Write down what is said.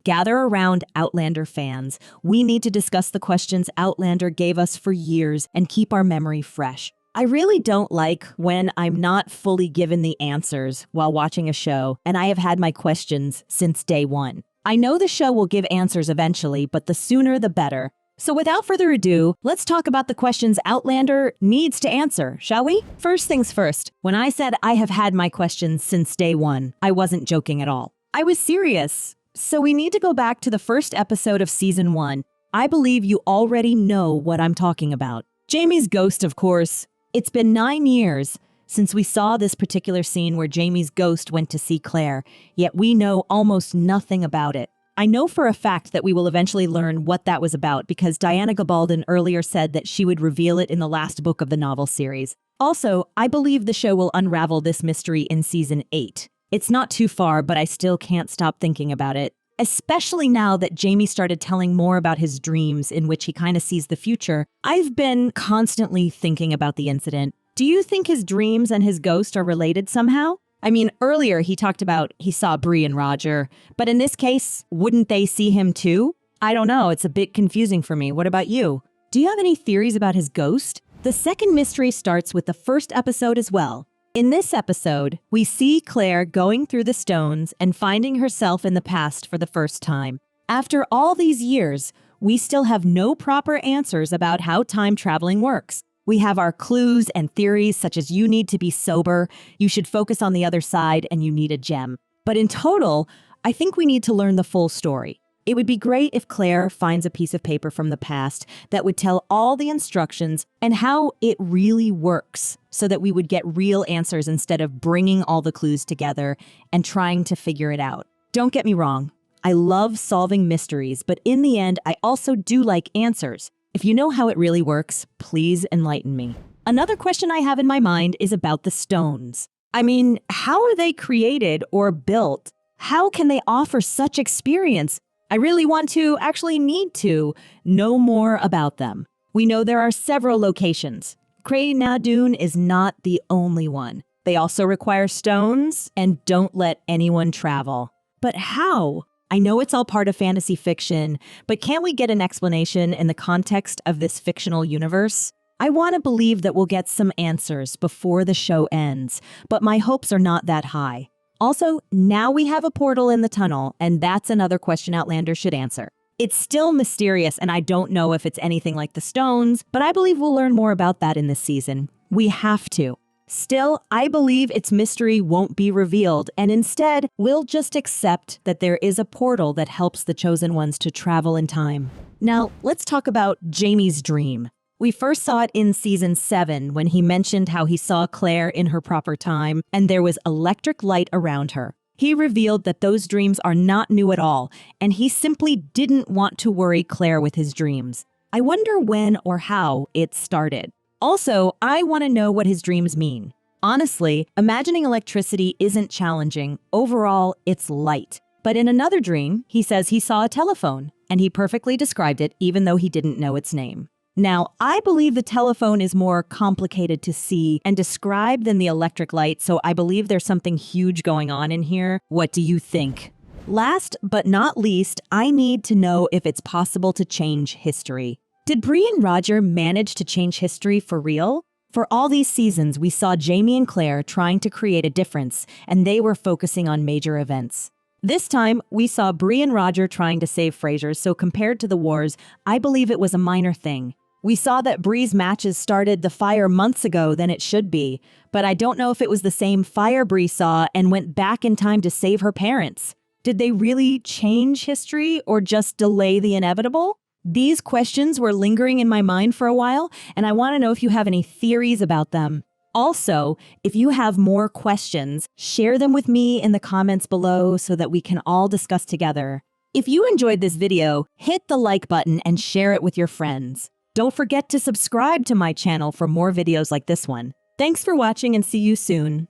gather around, Outlander fans. We need to discuss the questions Outlander gave us for years and keep our memory fresh. I really don't like when I'm not fully given the answers while watching a show, and I have had my questions since day one. I know the show will give answers eventually, but the sooner the better. So without further ado, let's talk about the questions Outlander needs to answer, shall we? First things first, when I said I have had my questions since day one, I wasn't joking at all. I was serious. So we need to go back to the first episode of season 1. I believe you already know what I'm talking about. Jamie's ghost, of course. It's been 9 years since we saw this particular scene where Jamie's ghost went to see Claire, yet we know almost nothing about it. I know for a fact that we will eventually learn what that was about because Diana Gabaldon earlier said that she would reveal it in the last book of the novel series. Also, I believe the show will unravel this mystery in season 8. It's not too far, but I still can't stop thinking about it, especially now that Jamie started telling more about his dreams in which he kind of sees the future. I've been constantly thinking about the incident. Do you think his dreams and his ghost are related somehow? I mean, earlier he talked about he saw Bree and Roger, but in this case, wouldn't they see him too? I don't know, it's a bit confusing for me. What about you? Do you have any theories about his ghost? The second mystery starts with the first episode as well. In this episode, we see Claire going through the stones and finding herself in the past for the first time. After all these years, we still have no proper answers about how time traveling works. We have our clues and theories such as you need to be sober, you should focus on the other side, and you need a gem. But in total, I think we need to learn the full story. It would be great if Claire finds a piece of paper from the past that would tell all the instructions and how it really works so that we would get real answers instead of bringing all the clues together and trying to figure it out. Don't get me wrong, I love solving mysteries, but in the end, I also do like answers. If you know how it really works, please enlighten me. Another question I have in my mind is about the stones. I mean, how are they created or built? How can they offer such experience? I really need to know more about them. We know there are several locations. Cray Nadoon is not the only one. They also require stones and don't let anyone travel. But how? I know it's all part of fantasy fiction, but can't we get an explanation in the context of this fictional universe? I want to believe that we'll get some answers before the show ends, but my hopes are not that high. Also, now we have a portal in the tunnel, and that's another question Outlander should answer. It's still mysterious, and I don't know if it's anything like the stones, but I believe we'll learn more about that in this season. We have to. Still, I believe its mystery won't be revealed, and instead, we'll just accept that there is a portal that helps the Chosen Ones to travel in time. Now, let's talk about Jamie's dream. We first saw it in season 7 when he mentioned how he saw Claire in her proper time, and there was electric light around her. He revealed that those dreams are not new at all, and he simply didn't want to worry Claire with his dreams. I wonder when or how it started. Also, I want to know what his dreams mean. Honestly, imagining electricity isn't challenging. Overall, it's light. But in another dream, he says he saw a telephone, and he perfectly described it even though he didn't know its name. Now, I believe the telephone is more complicated to see and describe than the electric light, so I believe there's something huge going on in here. What do you think? Last but not least, I need to know if it's possible to change history. Did Bree and Roger manage to change history for real? For all these seasons, we saw Jamie and Claire trying to create a difference, and they were focusing on major events. This time, we saw Bree and Roger trying to save Frasier, so compared to the wars, I believe it was a minor thing. We saw that Bree's matches started the fire months ago than it should be, but I don't know if it was the same fire Bree saw and went back in time to save her parents. Did they really change history or just delay the inevitable? These questions were lingering in my mind for a while, and I want to know if you have any theories about them. Also, if you have more questions, share them with me in the comments below so that we can all discuss together. If you enjoyed this video, hit the like button and share it with your friends. Don't forget to subscribe to my channel for more videos like this one. Thanks for watching and see you soon.